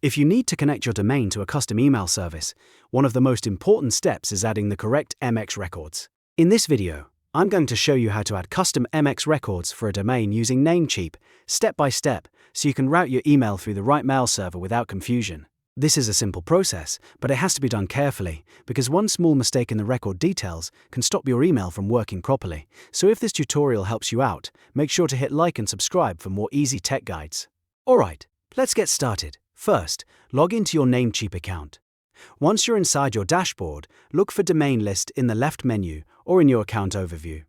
If you need to connect your domain to a custom email service, one of the most important steps is adding the correct MX records. In this video, I'm going to show you how to add custom MX records for a domain using Namecheap, step by step, so you can route your email through the right mail server without confusion. This is a simple process, but it has to be done carefully, because one small mistake in the record details can stop your email from working properly. So if this tutorial helps you out, make sure to hit like and subscribe for more easy tech guides. Alright, let's get started. First, log into your Namecheap account. Once you're inside your dashboard, look for Domain List in the left menu or in your account overview.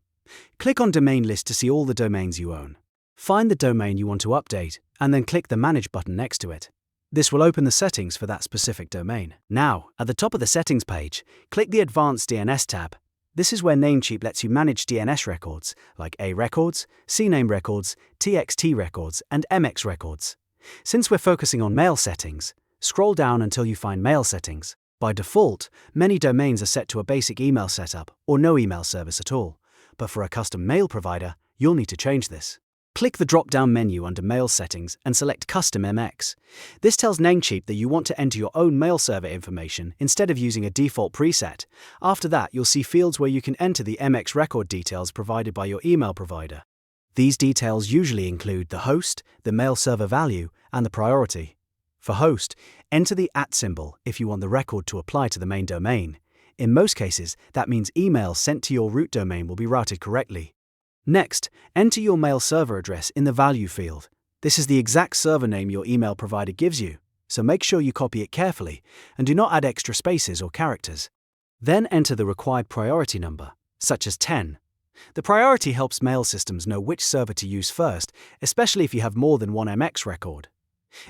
Click on Domain List to see all the domains you own. Find the domain you want to update, and then click the Manage button next to it. This will open the settings for that specific domain. Now, at the top of the settings page, click the Advanced DNS tab. This is where Namecheap lets you manage DNS records, like A records, CNAME records, TXT records, and MX records. Since we're focusing on mail settings, scroll down until you find Mail Settings. By default, many domains are set to a basic email setup or no email service at all, but for a custom mail provider, you'll need to change this. Click the drop-down menu under Mail Settings and select Custom MX. This tells Namecheap that you want to enter your own mail server information instead of using a default preset. After that, you'll see fields where you can enter the MX record details provided by your email provider. These details usually include the host, the mail server value, and the priority. For host, enter the @ symbol if you want the record to apply to the main domain. In most cases, that means emails sent to your root domain will be routed correctly. Next, enter your mail server address in the value field. This is the exact server name your email provider gives you, so make sure you copy it carefully and do not add extra spaces or characters. Then enter the required priority number, such as 10. The priority helps mail systems know which server to use first, especially if you have more than one MX record.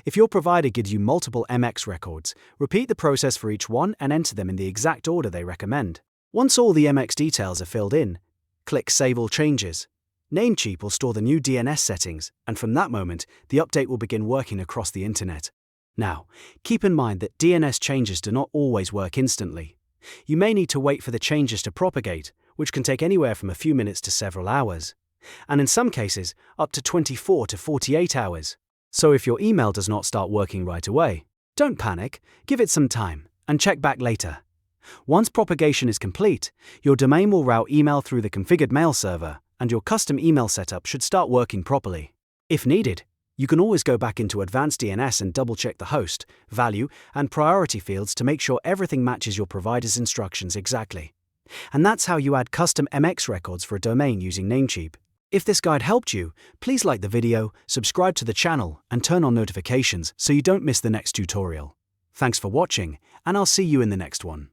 If your provider gives you multiple MX records, repeat the process for each one and enter them in the exact order they recommend. Once all the MX details are filled in, click Save All Changes. Namecheap will store the new DNS settings, and from that moment, the update will begin working across the internet. Now, keep in mind that DNS changes do not always work instantly. You may need to wait for the changes to propagate, which can take anywhere from a few minutes to several hours, and in some cases, up to 24 to 48 hours. So if your email does not start working right away, don't panic, give it some time, and check back later. Once propagation is complete, your domain will route email through the configured mail server, and your custom email setup should start working properly. If needed, you can always go back into Advanced DNS and double-check the host, value, and priority fields to make sure everything matches your provider's instructions exactly. And that's how you add custom MX records for a domain using Namecheap. If this guide helped you, please like the video, subscribe to the channel, and turn on notifications so you don't miss the next tutorial. Thanks for watching, and I'll see you in the next one.